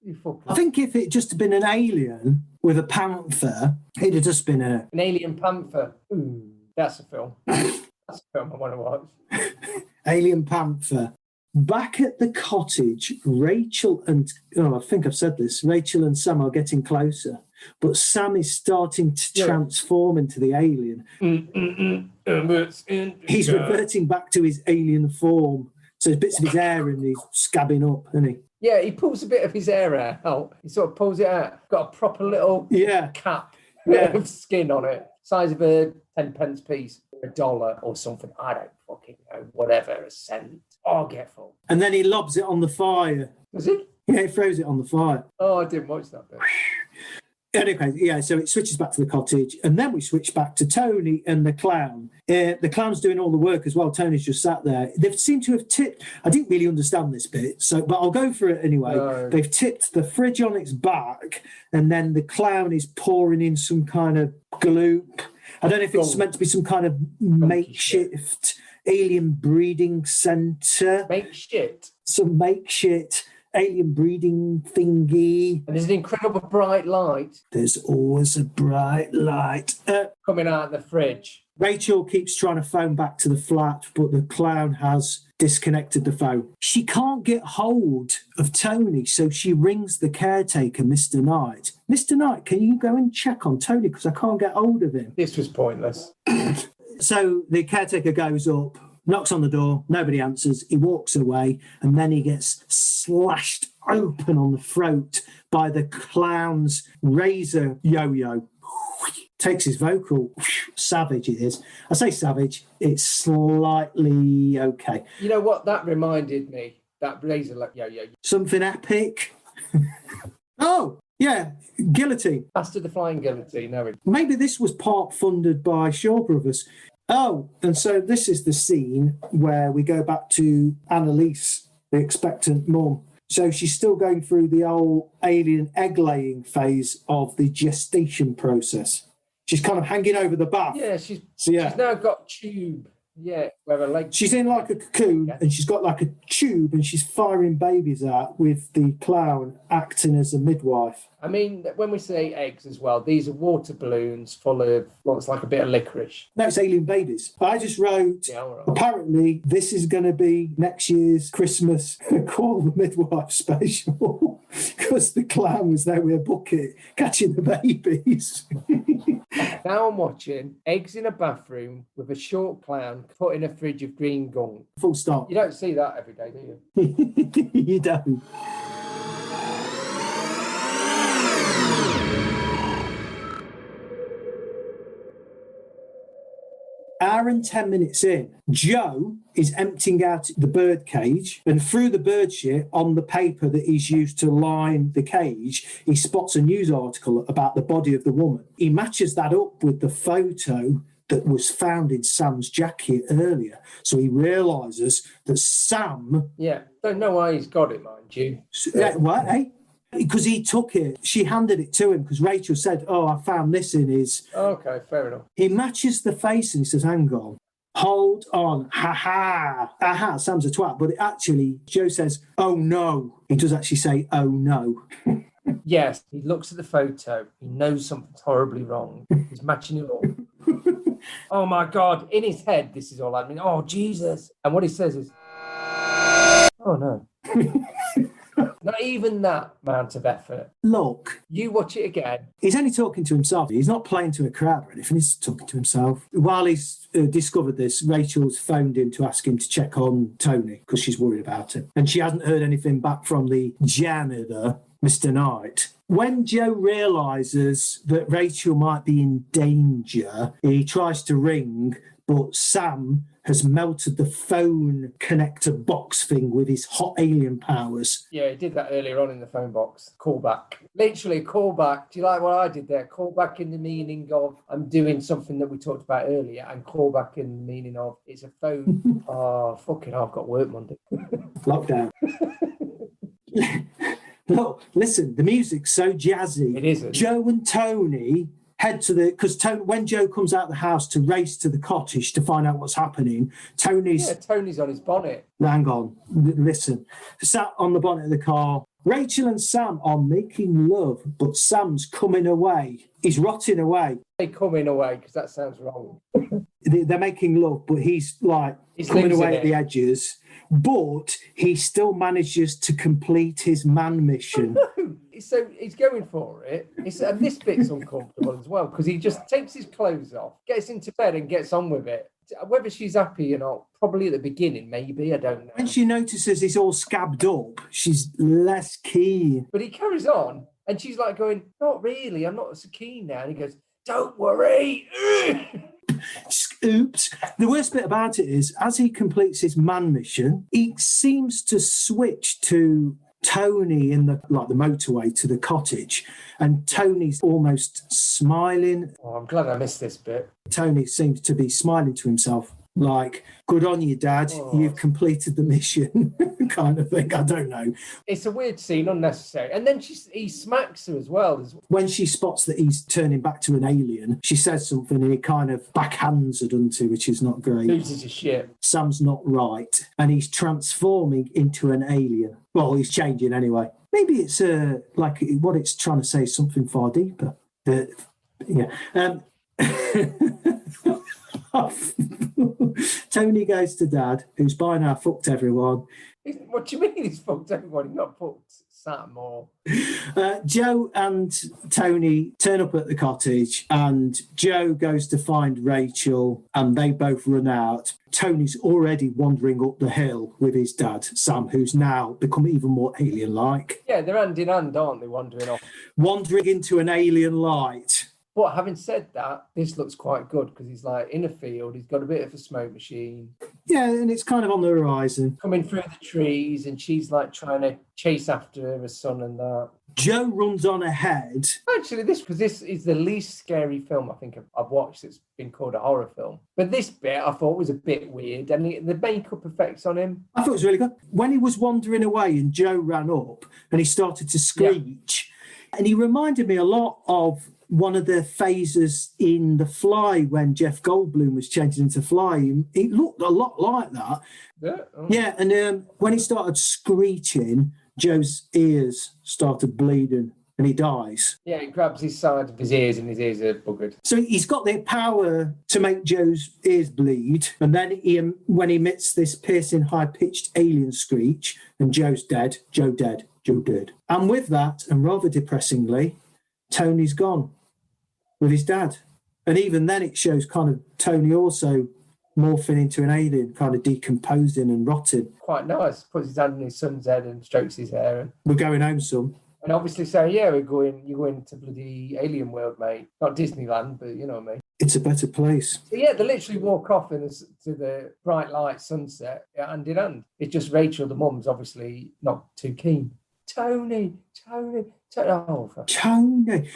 Speaker 2: I think if it just had been an alien with a panther, it'd have just been an
Speaker 3: alien panther. Ooh, that's a film. That's a film I want to watch.
Speaker 2: Alien panther. Back at the cottage, Rachel and Sam are getting closer, but Sam is starting to transform into the alien. He's reverting back to his alien form. So there's bits of his hair and he's scabbing up, isn't he?
Speaker 3: Yeah, he pulls a bit of his hair out. He sort of pulls it out. Got a proper little cap of skin on it. Size of a 10-pence piece. $1 or something. I don't fucking know. Whatever, a cent. I'll get full.
Speaker 2: And then he lobs it on the fire.
Speaker 3: Does he?
Speaker 2: Yeah, he throws it on the fire.
Speaker 3: Oh, I didn't watch that bit.
Speaker 2: Anyway, so it switches back to the cottage, and then we switch back to Tony and the clown. The clown's doing all the work as well. Tony's just sat there. They've seemed to have tipped. I didn't really understand this bit, but I'll go for it anyway. No. They've tipped the fridge on its back, and then the clown is pouring in some kind of gloop. I don't know if it's meant to be some kind of makeshift alien breeding centre.
Speaker 3: Makeshift.
Speaker 2: Some makeshift alien breeding thingy.
Speaker 3: And there's an incredible bright light
Speaker 2: There's always a bright light.
Speaker 3: coming out of the fridge.
Speaker 2: Rachel keeps trying to phone back to the flat, but the clown has disconnected the phone. She can't get hold of Tony, so she rings the caretaker, Mr. Knight. Mr. Knight, can you go and check on Tony because I can't get hold of him?
Speaker 3: This was pointless.
Speaker 2: So the caretaker goes up, knocks on the door, nobody answers. He walks away, and then he gets slashed open on the throat by the clown's razor yo-yo. Takes his vocal. Savage it is. I say savage, it's slightly okay.
Speaker 3: You know what that reminded me? That razor, like, yeah.
Speaker 2: Something epic. Oh, yeah, guillotine.
Speaker 3: Master the Flying Guillotine, no.
Speaker 2: Maybe this was part funded by Shaw Brothers. Oh, and so this is the scene where we go back to Annalise, the expectant mum. So she's still going through the old alien egg-laying phase of the gestation process. She's kind of hanging over the bath.
Speaker 3: Yeah, she's
Speaker 2: Yeah.
Speaker 3: she's now got tube. Yeah, where her legs.
Speaker 2: She's in like a cocoon, and she's got like a tube, and she's firing babies out with the clown acting as a midwife.
Speaker 3: I mean, when we say eggs as well, these are water balloons full of what's like a bit of licorice.
Speaker 2: No, it's alien babies. I just wrote,
Speaker 3: Yeah, all right.
Speaker 2: apparently this is going to be next year's Christmas Call the Midwife special, because the clown was there with a bucket catching the babies.
Speaker 3: Now I'm watching eggs in a bathroom with a short clown put in a fridge of green gunk.
Speaker 2: Full stop.
Speaker 3: You don't see that every day, do you?
Speaker 2: You don't. Hour and 10 minutes in, Joe is emptying out the bird cage, and through the bird shit on the paper that he's used to line the cage, he spots a news article about the body of the woman. He matches that up with the photo that was found in Sam's jacket earlier. So he realises that Sam...
Speaker 3: Yeah, don't know why he's got it, mind you.
Speaker 2: What, eh? Because he took it. She handed it to him because Rachel said, oh, I found this in his...
Speaker 3: Okay, fair enough.
Speaker 2: He matches the face and he says, hang on, hold on, ha-ha, Sam's a twat. But actually, Joe says, oh, no. He does actually say, oh, no.
Speaker 3: Yes, he looks at the photo. He knows something's horribly wrong. He's matching it up. Oh, my God. In his head, this is all I mean. Oh, Jesus. And what he says is, oh, no. Not even that amount of effort.
Speaker 2: Look.
Speaker 3: You watch it again.
Speaker 2: He's only talking to himself. He's not playing to a crowd or anything. He's talking to himself. While he's discovered this, Rachel's phoned him to ask him to check on Tony because she's worried about him. And she hasn't heard anything back from the janitor, Mr. Knight. When Joe realises that Rachel might be in danger, he tries to ring, but Sam has melted the phone connector box thing with his hot alien powers.
Speaker 3: Yeah, he did that earlier on in the phone box. Callback. Literally, callback. Do you like what I did there? Callback in the meaning of I'm doing something that we talked about earlier, and callback in the meaning of it's a phone. Oh, fucking hell, I've got work Monday.
Speaker 2: Lockdown. Look, listen, the music's so jazzy.
Speaker 3: It isn't.
Speaker 2: Joe and Tony head to the... Because when Joe comes out of the house to race to the cottage to find out what's happening, Tony's
Speaker 3: on his bonnet.
Speaker 2: Hang on, listen. Sat on the bonnet of the car. Rachel and Sam are making love, but Sam's coming away. He's rotting away.
Speaker 3: They coming away, because that sounds wrong.
Speaker 2: They're making love, but he's coming away at the edges. But he still manages to complete his man mission.
Speaker 3: So he's going for it. And this bit's uncomfortable as well, because he just takes his clothes off, gets into bed and gets on with it. Whether she's happy or not, probably at the beginning, maybe, I don't know.
Speaker 2: When she notices he's all scabbed up, she's less keen.
Speaker 3: But he carries on, and she's like going, not really, I'm not so keen now. And he goes, don't worry.
Speaker 2: Oops. The worst bit about it is, as he completes his man mission, he seems to switch to Tony in the motorway to the cottage, and Tony's almost smiling.
Speaker 3: Oh, I'm glad I missed this bit.
Speaker 2: Tony seems to be smiling to himself. like, good on you, Dad, you've completed the mission kind of thing. I don't know.
Speaker 3: It's a weird scene, unnecessary. And then he smacks her as well.
Speaker 2: When she spots that he's turning back to an alien, she says something and he kind of backhands her, doesn't he, which is not great.
Speaker 3: Loses his shit.
Speaker 2: Sam's not right, and he's transforming into an alien. Well, he's changing anyway. Maybe it's like what it's trying to say is something far deeper. Tony goes to Dad, who's by now fucked everyone.
Speaker 3: What do you mean he's fucked everyone? He's not fucked Sam or...
Speaker 2: Joe and Tony turn up at the cottage, and Joe goes to find Rachel, and they both run out. Tony's already wandering up the hill with his dad, Sam, who's now become even more alien-like.
Speaker 3: Yeah, they're hand in hand, aren't they, wandering off?
Speaker 2: Wandering into an alien light.
Speaker 3: But having said that, this looks quite good because he's like in a field. He's got a bit of a smoke machine.
Speaker 2: Yeah, and it's kind of on the horizon.
Speaker 3: Coming through the trees, and she's like trying to chase after her son and that.
Speaker 2: Joe runs on ahead.
Speaker 3: Actually, this is the least scary film I think I've watched that's been called a horror film. But this bit I thought was a bit weird. And the makeup effects on him.
Speaker 2: I thought it was really good. When he was wandering away and Joe ran up and he started to screech, and he reminded me a lot of one of the phases in The Fly when Jeff Goldblum was changing into Fly. It looked a lot like that.
Speaker 3: Yeah. Oh.
Speaker 2: Yeah, and when he started screeching, Joe's ears started bleeding and he dies.
Speaker 3: Yeah, he grabs his side of his ears and his ears are buggered.
Speaker 2: So he's got the power to make Joe's ears bleed, and then when he emits this piercing, high-pitched alien screech, and Joe's dead, Joe dead, Joe dead. And with that, and rather depressingly, Tony's gone with his dad. And even then it shows kind of Tony also morphing into an alien, kind of decomposing and rotting.
Speaker 3: Quite nice. Puts his hand on his son's head and strokes his hair. And
Speaker 2: we're going home, son.
Speaker 3: And obviously saying, yeah, you're going to bloody alien world, mate. Not Disneyland, but you know what I mean.
Speaker 2: It's a better place.
Speaker 3: So yeah, they literally walk off to the bright light sunset, hand in hand. It's just Rachel, the mum's obviously not too keen. Tony. Oh,
Speaker 2: Tony.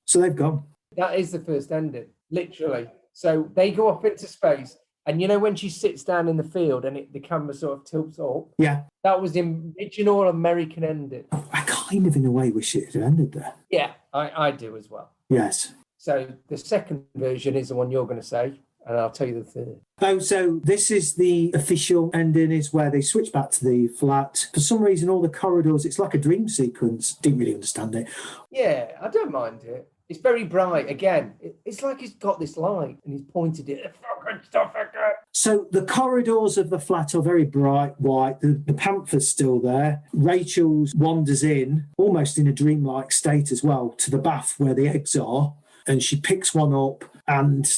Speaker 2: So they've gone.
Speaker 3: That is the first ending, literally. So they go off into space, and you know when she sits down in the field and the camera sort of tilts up?
Speaker 2: Yeah.
Speaker 3: That was the original American ending.
Speaker 2: I kind of, in a way, wish it had ended there.
Speaker 3: Yeah, I do as well.
Speaker 2: Yes.
Speaker 3: So the second version is the one you're going to say, and I'll tell you the third.
Speaker 2: Oh, so this is the official ending, is where they switch back to the flat. For some reason, all the corridors, it's like a dream sequence. Didn't really understand it.
Speaker 3: Yeah, I don't mind it. It's very bright. Again, it's like he's got this light and he's pointed it at fucking stuff again.
Speaker 2: So the corridors of the flat are very bright white. The panther's still there. Rachel's wanders in, almost in a dreamlike state as well, to the bath where the eggs are. And she picks one up and,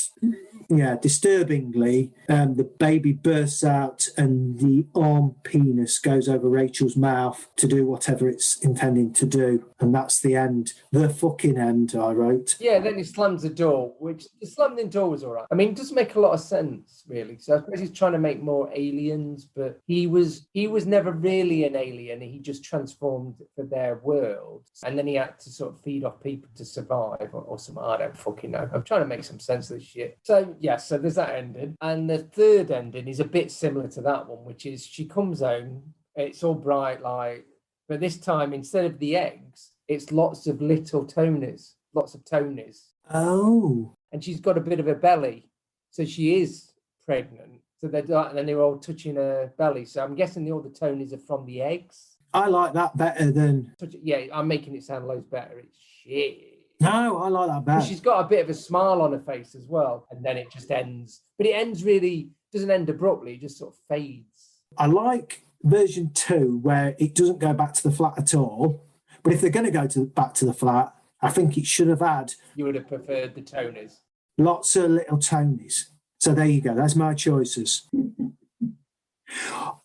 Speaker 2: yeah, disturbingly, the baby bursts out and the arm penis goes over Rachel's mouth to do whatever it's intending to do. And that's the end. The fucking end, I wrote.
Speaker 3: Yeah, then he slams the door, which the slamming door was all right. I mean, it doesn't make a lot of sense, really. So I suppose he's trying to make more aliens, but he was never really an alien. He just transformed for their world. And then he had to sort of feed off people to survive or something. I don't fucking know. I'm trying to make some sense of this shit. So, yeah, so there's that ending. And the third ending is a bit similar to that one, which is she comes home, it's all bright light, but this time, instead of the eggs, it's lots of little Tonys, lots of Tonys.
Speaker 2: Oh.
Speaker 3: And she's got a bit of a belly, so she is pregnant. So they're all touching her belly. So I'm guessing all the Tonys are from the eggs.
Speaker 2: I like that better than...
Speaker 3: Yeah, I'm making it sound loads better. It's shit.
Speaker 2: No, I like that better.
Speaker 3: But she's got a bit of a smile on her face as well. And then it just ends. But it ends really, doesn't end abruptly, it just sort of fades.
Speaker 2: I like version 2 where it doesn't go back to the flat at all. But if they're going to go back to the flat, I think it should have had...
Speaker 3: You would have preferred the Tonys.
Speaker 2: Lots of little Tonys. So there you go. That's my choices.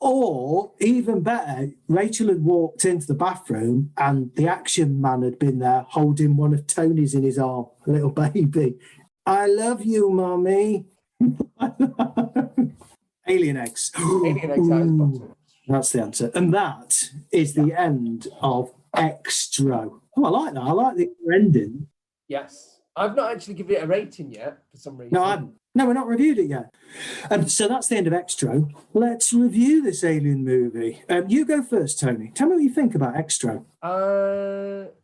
Speaker 2: Or, even better, Rachel had walked into the bathroom and the action man had been there holding one of Tony's in his arm, a little baby. I love you, Mummy. Alien eggs.
Speaker 3: Alien eggs out his bottom.
Speaker 2: That's the answer. And that is the end of XTRO. Oh, I like that. I like the ending.
Speaker 3: Yes. I've not actually given it a rating yet, for some reason.
Speaker 2: No, No, we're not reviewed it yet. So that's the end of XTRO. Let's review this Alien movie. You go first, Tony. Tell me what you think about XTRO.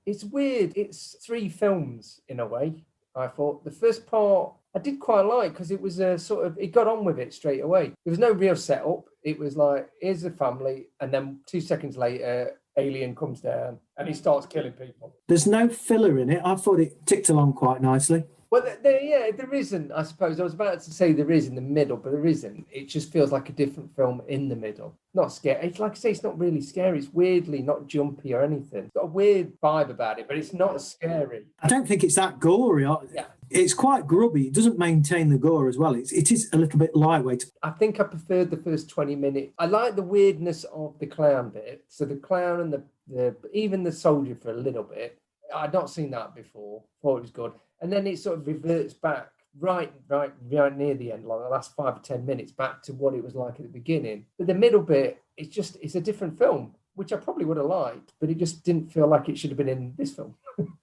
Speaker 3: It's weird. It's 3 films in a way. I thought the first part I did quite like because it was a sort of, it got on with it straight away. There was no real setup. It was like, here's a family, and then 2 seconds later, alien comes down and he starts killing people.
Speaker 2: There's no filler in it. I thought it ticked along quite nicely.
Speaker 3: Well, there isn't, I suppose. I was about to say there is in the middle, but there isn't. It just feels like a different film in the middle. Not scary. It's like I say, it's not really scary. It's weirdly not jumpy or anything. It's got a weird vibe about it, but it's not scary.
Speaker 2: I don't think it's that gory.
Speaker 3: Yeah.
Speaker 2: It's quite grubby. It doesn't maintain the gore as well. It is a little bit lightweight.
Speaker 3: I think I preferred the first 20 minutes. I like the weirdness of the clown bit. So the clown and the even the soldier for a little bit. I'd not seen that before. Thought it was good. And then it sort of reverts back right near the end, like the last 5 or 10 minutes, back to what it was like at the beginning. But the middle bit, it's a different film, which I probably would have liked, but it just didn't feel like it should have been in this film.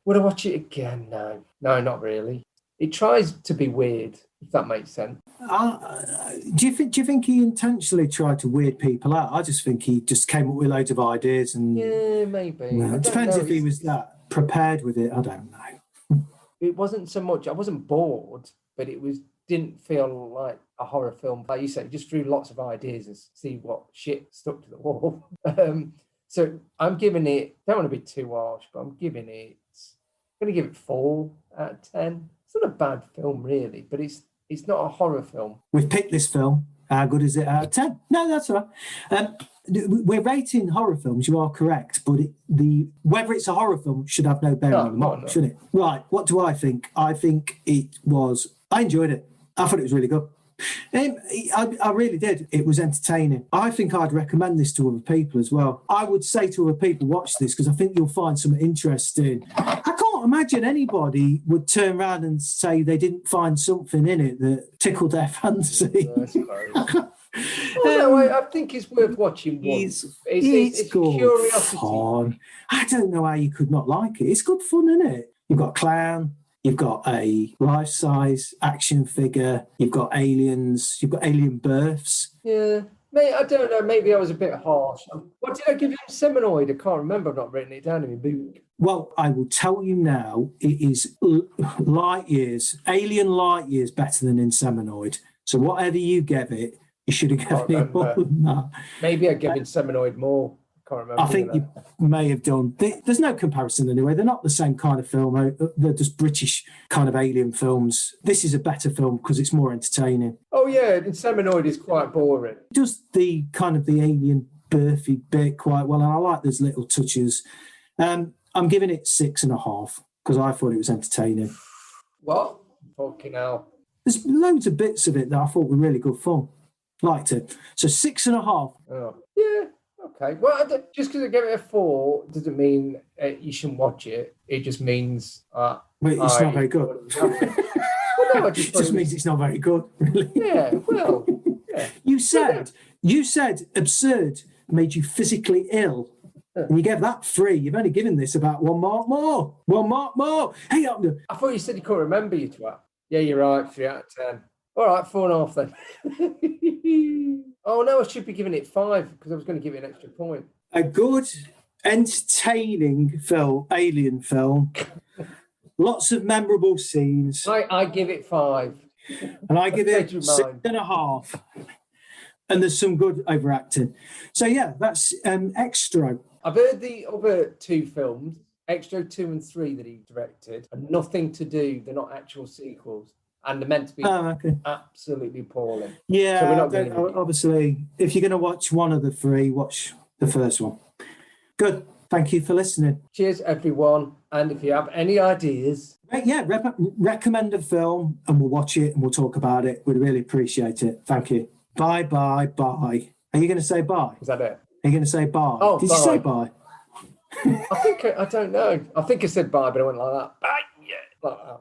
Speaker 3: Would I watch it again? No, not really. It tries to be weird, if that makes sense.
Speaker 2: Do you think he intentionally tried to weird people out? I just think he just came up with loads of ideas and
Speaker 3: yeah, maybe.
Speaker 2: It depends if he was that prepared with it. I don't know.
Speaker 3: It wasn't so much, I wasn't bored, but didn't feel like a horror film. Like you said, just threw lots of ideas and see what shit stuck to the wall. So I'm giving it, don't want to be too harsh, but I'm going to give it 4 out of 10. It's not a bad film really, but it's not a horror film.
Speaker 2: We've picked this film. How good is it out of 10? No, that's all right. We're rating horror films, you are correct, but whether it's a horror film should have no bearing on the mark, shouldn't it? Right, what do I think? I think I enjoyed it. I thought it was really good. I really did. It was entertaining. I think I'd recommend this to other people as well. I would say to other people, watch this, because I think you'll find something interesting. I can't imagine anybody would turn around and say they didn't find something in it that tickled their fancy.
Speaker 3: I think it's worth watching once. It's
Speaker 2: good
Speaker 3: curiosity.
Speaker 2: Fun. I don't know how you could not like it. It's good fun, isn't it? You've got a clown, you've got a life-size action figure, you've got aliens, you've got alien births.
Speaker 3: Yeah. Mate, I don't know. Maybe I was a bit harsh. What did I give him? Seminoid? I can't remember. I've not written it down in my book.
Speaker 2: Well, I will tell you now, it is light years, alien light years better than Inseminoid. So whatever you gave it, you should have given it more than that.
Speaker 3: Maybe I gave Inseminoid more. Can't remember.
Speaker 2: I think you may have done. There's no comparison anyway. They're not the same kind of film. They're just British kind of alien films. This is a better film because it's more entertaining.
Speaker 3: Oh yeah, Inseminoid is quite boring.
Speaker 2: It does the kind of the alien birthy bit quite well, and I like those little touches. I'm giving it 6.5 because I thought it was entertaining.
Speaker 3: What? Fucking hell.
Speaker 2: There's loads of bits of it that I thought were really good fun. Liked it. So 6.5.
Speaker 3: Oh. Yeah. Okay. Well, just because I gave it a 4 doesn't mean you shouldn't watch it. It just means
Speaker 2: wait, it's not very good. It just means it's not very good, really.
Speaker 3: Yeah. Well. Yeah.
Speaker 2: You said absurd made you physically ill. And you gave that 3. You've only given this about 1 mark more. 1 mark more. Hey,
Speaker 3: I thought you said you couldn't remember, you twat. Yeah, you're right. 3 out of 10. All right, 4.5 then. Oh no, I should be giving it 5 because I was going to give it an extra point.
Speaker 2: A good, entertaining film, alien film. Lots of memorable scenes.
Speaker 3: I give it 5.
Speaker 2: And I give it 6.5. And there's some good overacting. So yeah, that's XTRO.
Speaker 3: I've heard the other 2 films, XTRO 2 and 3 that he directed, are nothing to do. They're not actual sequels. And they're meant to be absolutely appalling.
Speaker 2: Yeah,
Speaker 3: so we're not
Speaker 2: obviously, if you're going to watch one of the 3, watch the first one. Good. Thank you for listening.
Speaker 3: Cheers, everyone. And if you have any ideas...
Speaker 2: recommend a film and we'll watch it and we'll talk about it. We'd really appreciate it. Thank you. Bye. Are you going to say bye?
Speaker 3: Is that it?
Speaker 2: Are you going to say bye?
Speaker 3: Oh,
Speaker 2: Did
Speaker 3: bye.
Speaker 2: you say bye?
Speaker 3: I don't know. I think I said bye, but I went like that. Bye. Yeah. Like that.